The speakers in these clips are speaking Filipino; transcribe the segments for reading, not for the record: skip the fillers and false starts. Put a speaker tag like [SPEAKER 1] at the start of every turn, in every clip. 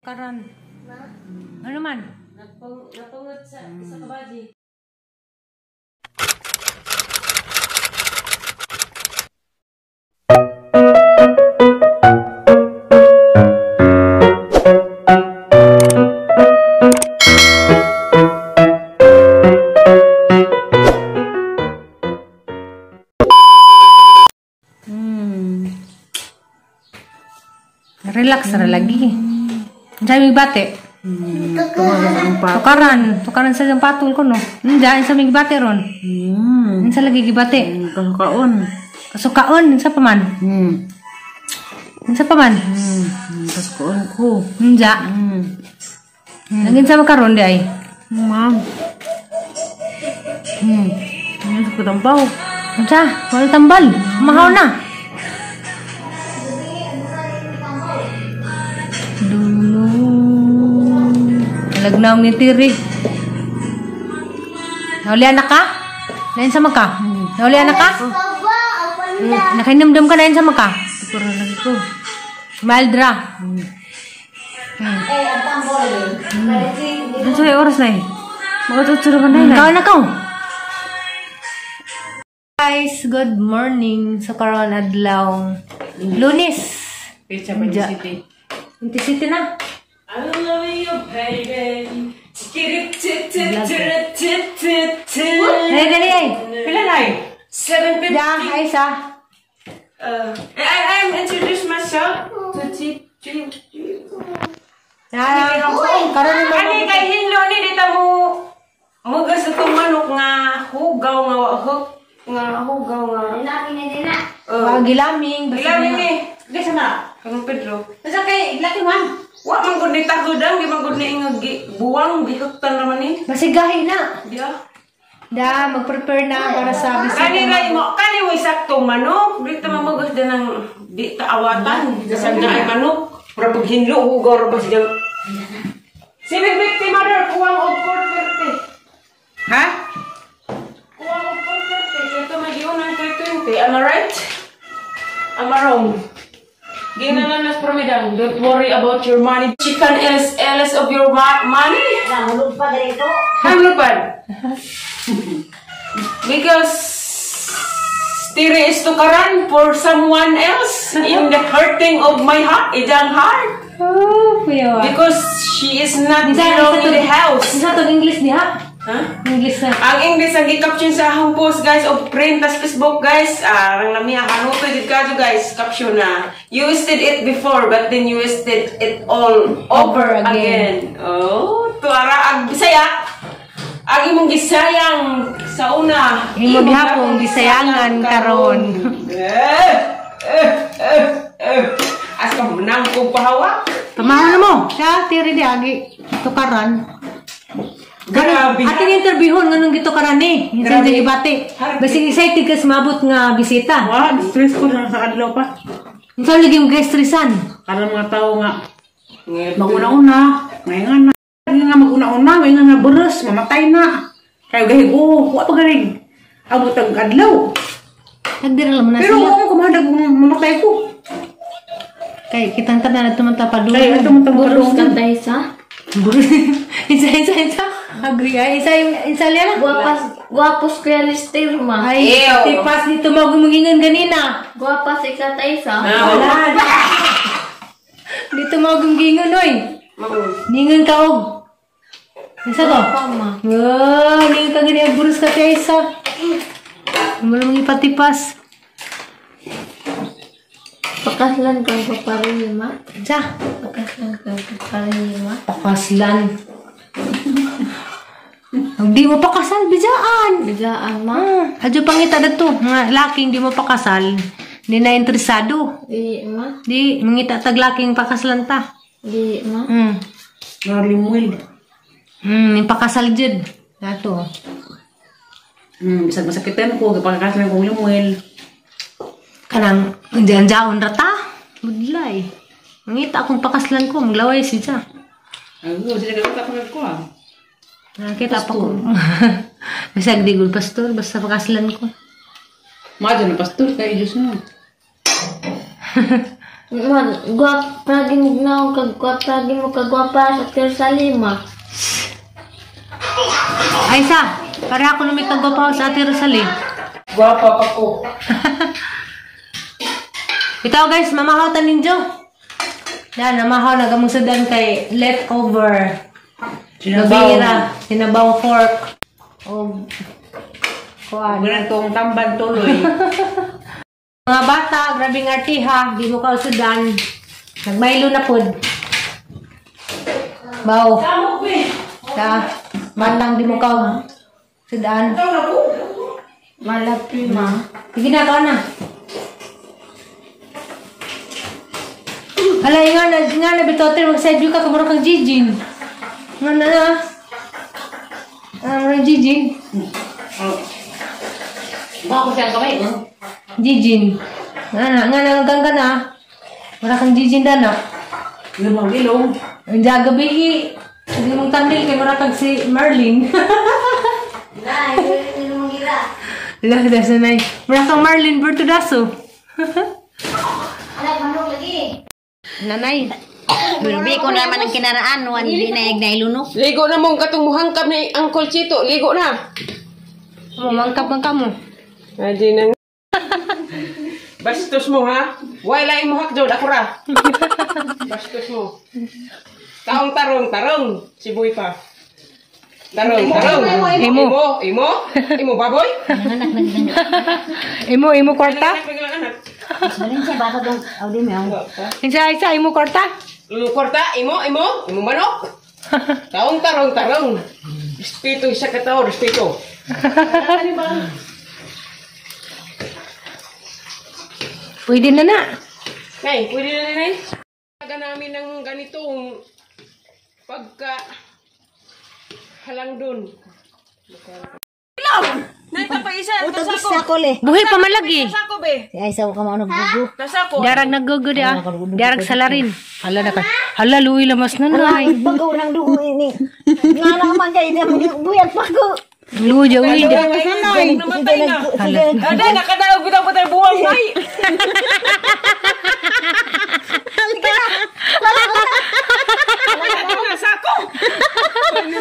[SPEAKER 1] Karan. Ano man?
[SPEAKER 2] Napangod sa isa ka baji.
[SPEAKER 1] Relax ra lagi. Sabi bate. Tukaran sa jang patul ko no. Nja sa mig bate ron. Sa lagi gibate. Kasukaon sa paman. Sa paman.
[SPEAKER 2] Kasukaon ko.
[SPEAKER 1] Nja. Lagin sa makaron di ay.
[SPEAKER 2] Ma'am. Ano ko tambaw?
[SPEAKER 1] Nja, wala tambal. Mahaw na. Lagnaw ni Tiri. Naulian na ka? Nain sama ka? Naulian na ka? Nakainamdam ka nain sama ka?
[SPEAKER 2] Kurang lagi ko.
[SPEAKER 1] Maldra. Ano sa'yo oras na eh?
[SPEAKER 2] Makatutsura ka na yun.
[SPEAKER 1] Kawan na ka. Guys, good morning. Sa karon adlaw Lunes.
[SPEAKER 2] Pizza pa yung city.
[SPEAKER 1] City na.
[SPEAKER 2] I love you, baby.
[SPEAKER 1] Hey, gali ay.
[SPEAKER 2] Pila na eh? 7:50.
[SPEAKER 1] Ya, ay sa.
[SPEAKER 2] I'm introduce myself.
[SPEAKER 1] Karon na
[SPEAKER 2] Ani kay hinlo ni dita mo mugas itong manok nga hugaw nga wahok nga hugaw nga.
[SPEAKER 1] gilaming.
[SPEAKER 2] Gilaming ni. Gisa na. Kang Pedro.
[SPEAKER 1] Basta kay laki man.
[SPEAKER 2] Wa man gud ni tagudang, di man gud ni buwang bihuktan naman ni.
[SPEAKER 1] Basigahi na.
[SPEAKER 2] Dia.
[SPEAKER 1] Da, mag-prepare na para sa bisita.
[SPEAKER 2] Kani mo saktong manok, dito mamugas din ng di taawatan. Kasi na ay manok. Para pag hinlo, hugaw ba siya. Sino victim mother? Kuwang og 430. Ha? Kuwang og 430. Ito mag-iwan ng 320. Am I right? Am I wrong? Ginananas promidang. Don't worry about your money. Chicken is less of your money.
[SPEAKER 3] Nahulog pa dito.
[SPEAKER 2] Hamlupan. Because Tiri is tukaran for someone else in the hurting of my heart, ijang heart.
[SPEAKER 1] Oh, kuya.
[SPEAKER 2] Because she is not belong in the house.
[SPEAKER 1] Isa to English niya.
[SPEAKER 2] Huh?
[SPEAKER 1] English na.
[SPEAKER 2] Ang English ang gi-caption sa akong post guys of print tas Facebook guys. Ang nami ang to did kadyo guys caption na. You used it before but then you used it all over again. Oh, tuara ag Bisaya. Ang imong gisayang sa una.
[SPEAKER 1] Imong hapong gisayangan karon.
[SPEAKER 2] As ka menang ko pahawa.
[SPEAKER 1] Pamahaw na mo. Siya, tiri di agi. Tukaran.
[SPEAKER 2] Grabe.
[SPEAKER 1] Ating interviewon nganong gito karani. Insan
[SPEAKER 2] Grabe.
[SPEAKER 1] sa ibate. Basing excited ka mabot nga bisita.
[SPEAKER 2] Wah, stress ko na sa adlaw pa.
[SPEAKER 1] Insan lagi yung gestresan.
[SPEAKER 2] Karang mga tao nga maguna-una, ngayon nga nga maguna-una, ngayon nga beres, mamatay na. Kaya gahig, wa pa galing. Abot ang adlaw.
[SPEAKER 1] Nagdira lang na
[SPEAKER 2] Pero
[SPEAKER 1] sila.
[SPEAKER 2] ako kumahadag mamatay ko.
[SPEAKER 1] Kay kitang tanan at tumatapadulong.
[SPEAKER 2] Kaya ito matangpadulong.
[SPEAKER 3] Isa.
[SPEAKER 1] Isa. Agree ay. Isa liya na.
[SPEAKER 3] Guapos kaya lister ma.
[SPEAKER 1] Ay,
[SPEAKER 2] Ew.
[SPEAKER 1] tipas dito magumungingan ganina.
[SPEAKER 3] Guapas isa.
[SPEAKER 1] Wala. Dito magumungingan oy. Ningan ka og. Isa to.
[SPEAKER 3] Ma.
[SPEAKER 1] Wow, ningan ka gani ang burus ka kaya isa. Malamang ipatipas.
[SPEAKER 3] Pakaslan kang paparin ma.
[SPEAKER 1] Sa.
[SPEAKER 3] Pakaslan kang paparin ma.
[SPEAKER 1] Pakaslan. Di mo pakasal, bijaan.
[SPEAKER 3] Bigaan ma.
[SPEAKER 1] Adyo pangita dato, nga laking di mo pakasal. Di na interesado.
[SPEAKER 3] Di ma.
[SPEAKER 1] Di, mangita tag laking pakaslan ta.
[SPEAKER 3] Di ma.
[SPEAKER 2] Nalimwil.
[SPEAKER 1] Yung pakasal jud. Dato.
[SPEAKER 2] Bisag masakitan ko, kapagkakasalan kong limwil.
[SPEAKER 1] Kanang, dyan-dyan rata. Budlay. Mangita akong pakaslan ko, maglaway siya.
[SPEAKER 2] Ako, sila kapagkakasalan ko
[SPEAKER 1] Nakita pa ko. Bisag di gul pastor, basta pakaslan ko.
[SPEAKER 2] Majo na pastor, kaya Diyos mo.
[SPEAKER 3] Guwap lagi mo na kagwap lagi mo kagwapa sa Jerusalem.
[SPEAKER 1] Aisa, para ako lumikag pa sa Ate Rosalie.
[SPEAKER 2] Gwapa pa ko.
[SPEAKER 1] Ito guys, mamahaw tanin Jo. Yan, namahaw nagamusudan kay leftover. Lubira, sinabawang fork. O kuan.
[SPEAKER 2] Wala tong tamban tuloy.
[SPEAKER 1] Mga bata, grabing artiha, di mo kausudan. Nagmaylo na pod. Baw. Sa bandang di mo kausudan.
[SPEAKER 3] Malapi ma.
[SPEAKER 1] Sige na, ka na. Hala, nga na bitotin, mag-sedyo ka, kumuro kang Jijin. Nga na. Ang Jijin.
[SPEAKER 2] Bako siya kamay,
[SPEAKER 1] Jijin. Nga na, hanggang ka na. Wala kang Jijin dana.
[SPEAKER 2] Lumang ilong.
[SPEAKER 1] Ang gabi, hindi mong tandil kay wala kang si Marlene. Lah, dasanay. Wala kang Marlene Bertudaso. Nanay.
[SPEAKER 4] Bilbi ko naman ang kinaraan, wan hindi na na ilunok.
[SPEAKER 2] Ligo na mong katong muhangkap ni Uncle Chito. Ligo na.
[SPEAKER 1] Mangkap mo.
[SPEAKER 2] Adi nang. Bastos mo ha. Wala mo hakjod ako ra. Bastos mo. Taong tarong. Si Boy pa. Tarong. Imo baboy.
[SPEAKER 4] Nanganak nagdang.
[SPEAKER 1] Imo kwarta?
[SPEAKER 4] Balin siya baka dong audi mo.
[SPEAKER 1] Isa imo kwarta?
[SPEAKER 2] Kwarta, imo manok. Taong tarong. Respeto isa ka tao, respeto.
[SPEAKER 1] Pwede na na.
[SPEAKER 2] Nay, pwede na nay. Taga namin ng ganitong pagka halang dun. Nay, isa.
[SPEAKER 4] Sako le.
[SPEAKER 1] Buhay pa malagi.
[SPEAKER 2] Tasako be.
[SPEAKER 4] Si Aisa ka mao naggugu.
[SPEAKER 2] Tasako.
[SPEAKER 1] Darag naggugo dia. Darag salarin. Hala na ka. Hala luwi lamas na nay.
[SPEAKER 4] Bagaw nang dugo ini. Nga naman kay buyat pa ko.
[SPEAKER 1] Luwi ja uwi ja.
[SPEAKER 2] Namatay na. Ada nakadaog bitaw buwang nay. Sako.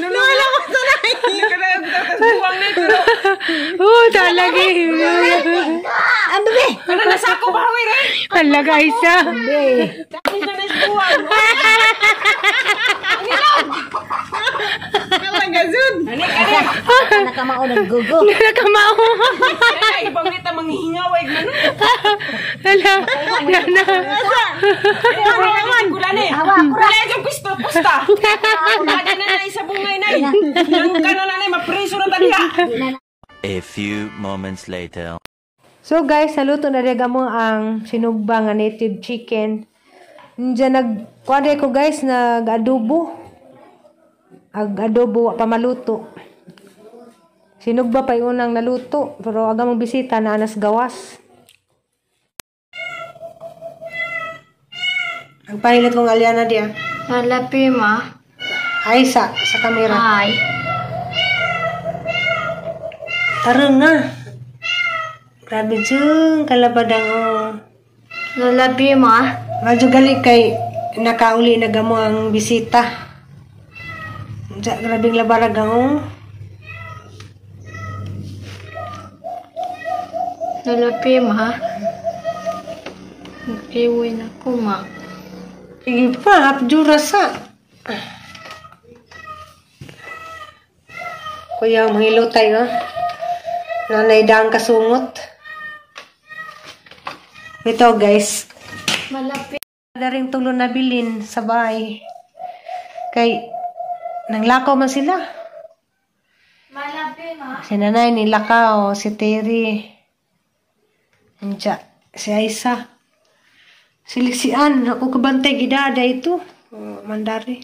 [SPEAKER 2] Wala ko sanay. Nakadaog bitaw buwang nay pero.
[SPEAKER 1] Talagi.
[SPEAKER 4] Ando be.
[SPEAKER 2] Ano nasako ba hawi rin?
[SPEAKER 1] Hala ka isa.
[SPEAKER 2] Tapos na na buwang. Kalagazun. Ani ka
[SPEAKER 4] Nakamao naggugu.
[SPEAKER 1] Nakamao.
[SPEAKER 2] Ay, ibang kita manghihingaw ay gano'n.
[SPEAKER 1] Hala. Yana.
[SPEAKER 2] Ano naman? Gulani. Gulani yung pusta. Ada na na isa bungay na. Yung kanon na na, mapreso na taliha.
[SPEAKER 5] A few moments later.
[SPEAKER 1] So guys, saluto na rega mo ang sinugba nga native chicken. Diyan kuwade ko guys, nag-adobo. Ag-adobo, pamaluto. Sinugba pa yung unang naluto. Pero aga mong bisita na anas gawas. Ang pahilat kong Aliana dia.
[SPEAKER 3] Malapi ma.
[SPEAKER 1] Ay sa kamera.
[SPEAKER 3] Ay.
[SPEAKER 1] Tarong na. Grabe dyan, kalabadang
[SPEAKER 3] Malapi ma.
[SPEAKER 1] Medyo gali kay nakauli na gamo ang bisita. Grabing labaragang
[SPEAKER 3] Malapi ma. Iwin ako ma.
[SPEAKER 1] Sige pa, hapjura sa. Kuya, mahilo tayo. Nanay daang kasungot. Ito guys.
[SPEAKER 3] Malapi.
[SPEAKER 1] Ada ring tulo na bilin sa bahay. Kay, nanglakaw man sila.
[SPEAKER 3] Malapi ma.
[SPEAKER 1] Si nanay nilakaw, si Terry. Andiya, si Aisa. Siliksian, ako kabantay gidada ito. Mandari.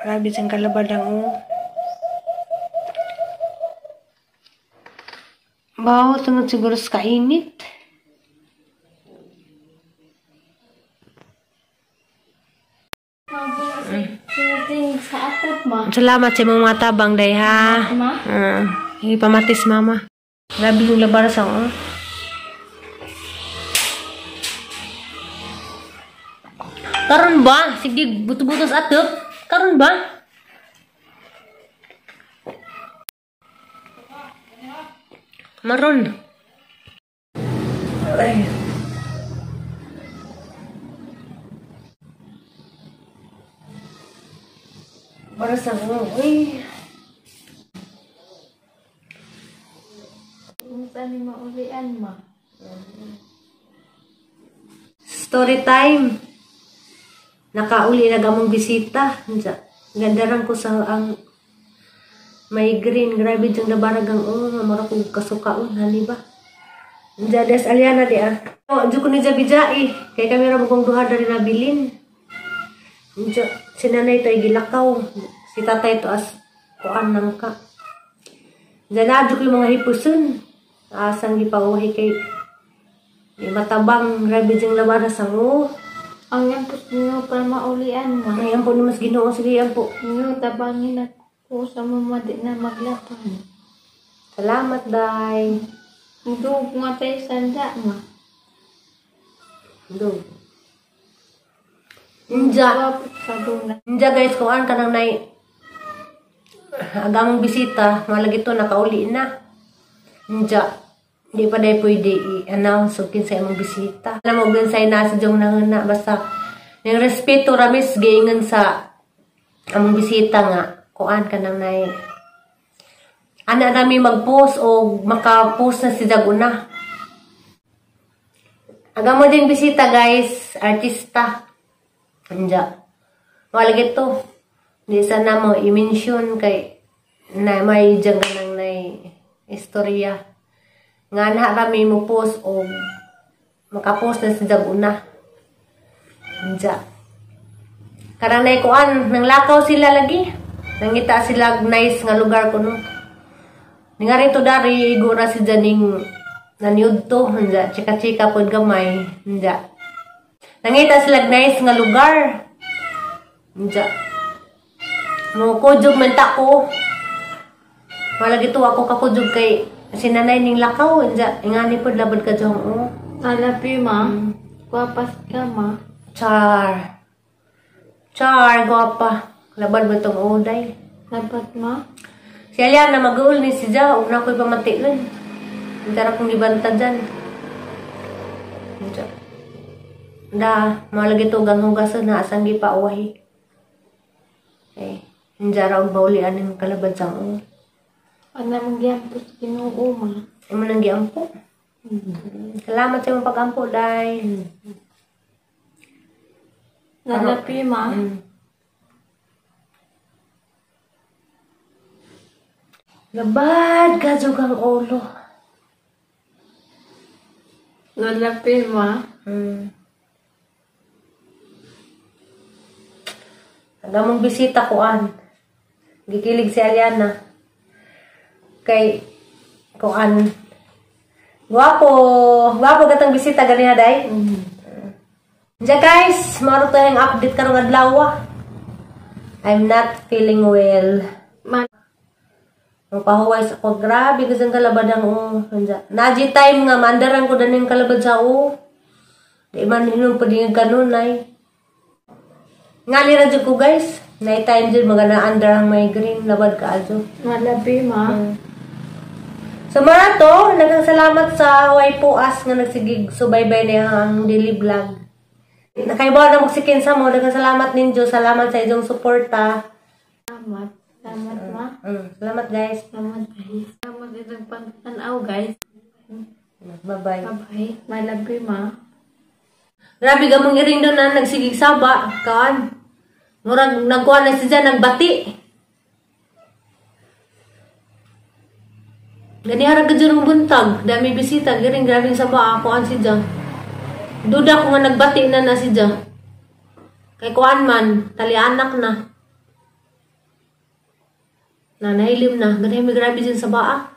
[SPEAKER 1] Grabe siyang kalabadang baho tungod siguro sa kainit.
[SPEAKER 3] Tingin sa atap ma.
[SPEAKER 1] Salamat sa mga tabang day ha.
[SPEAKER 3] Ma.
[SPEAKER 1] Ipamatis mama. Grabe yung labaras ako. Karon ba? Sige, buto-butos atop. Karon ba? Maron. Ay. Para sa mo, uy.
[SPEAKER 3] Minsan ni maulian ma.
[SPEAKER 1] Story time. Nakauli na gamong bisita. Ganda rin ko sa ang migraine. Grabe diyang nabaragang nga mara kong kasukaon. Hani ba? Des aliana di ah. Diyo ko ni Jabijai. Kaya kami rin kong duha dari nabilin. Si nanay ito ay gilakaw. Si tatay ito as kuan nang ka. Diyan na ko yung mga hipusun. Asang gipauhi kay matabang grabe diyang labara sa mo.
[SPEAKER 3] Ang yan po ninyo para maulian ma.
[SPEAKER 1] Ay, yan po ni mas Ginoo. Sige, yan po.
[SPEAKER 3] Ninyo tabangin ako sa mamadi na maglapan.
[SPEAKER 1] Salamat, Day.
[SPEAKER 3] Dug nga tayo sanda ma.
[SPEAKER 1] Dug. Inja.
[SPEAKER 3] Sa duna.
[SPEAKER 1] Inja, guys, kung an ka nang nay agamong bisita, malagi ito, nakauli na. Inja. Di pa dahil pwede i-announce o kinsa imong bisita. Alam mo, ginsay na sa diyong nanguna. Basta, yung respeto ramis, gaingan sa among bisita nga. Kuan ka nang nay. Ana nami mag-post o maka-post na si Jaguna. Agam mo din bisita, guys. Artista. Anja. Malagi ito. Di sana mo i-mention kay na may diyang nang nay istorya. Nga na kami mo post o makapost na si Jaguna. Diya. Karang naikuan, nang lakaw sila lagi. Nangita sila nice nga lugar ko no. Nga rito dari, igura si Janing naniud to. Diya. Chika-chika pod gamay. Diya. Nangita sila nice nga lugar. Diya. Mukujog menta ko. Malagi to ako kakujog kay sinanay ning lakaw, ingani po labad ka dyan, oh.
[SPEAKER 3] Alapi ma, guwapas ka ma.
[SPEAKER 1] Char. Char, guwapa. Labad ba itong uday?
[SPEAKER 3] Labat ma.
[SPEAKER 1] Si Aliana, mag-uul ni si Ja. Una ko'y pamati nun. Hintara kong ibanta dyan. Da, malagi ito ganghugasan na asang gipauwahi. Eh, hinjara og baulian ng kalabad sang, oh.
[SPEAKER 3] Ano mong giyampos Ginoo ma.
[SPEAKER 1] Ay mo nang giampo. Salamat sa imong pag-ampo, Day.
[SPEAKER 3] Nalapi ma.
[SPEAKER 1] Labad ka kang ulo.
[SPEAKER 3] Nalapi ma.
[SPEAKER 1] Hanggang mong bisita ko an. Gikilig si Aliana. Kay kuan guwapo gatang bisita gani na day. Diya guys, maro tayong update karong adlaw. I'm not feeling well. Mapahuway sa ko, grabe kasi ang kalabadang naji time nga mandaran ko daning kalabad sa di man hinong padingin kanunay. Ngali ra jud ko guys, night time jud magana under ang migraine labad ka adyo.
[SPEAKER 3] Nalapi ma.
[SPEAKER 1] So mga to, nagkasalamat sa way puas nga nagsigig subaybay na ang daily vlog. Nakaibaw na magsikin sa mo, nagkasalamat ninyo, salamat sa inyong suporta.
[SPEAKER 3] Salamat. Salamat ma.
[SPEAKER 1] Salamat guys.
[SPEAKER 3] Salamat guys. Salamat itong pagtanaw guys.
[SPEAKER 1] Bye-bye.
[SPEAKER 3] Bye-bye. Malapi ma.
[SPEAKER 1] Grabe gamang iring doon na nagsigig saba. Kaan? Murag nagkuha na siya, nagbati. Gani harag ka dyan buntag. Dami bisita. Giring grabing saba. Kuhaan si Jang. Duda ko nga nagbati na si Jang. Kay kuhaan man. Tali anak na. Nanahilim na. Gani may grabe dyan saba.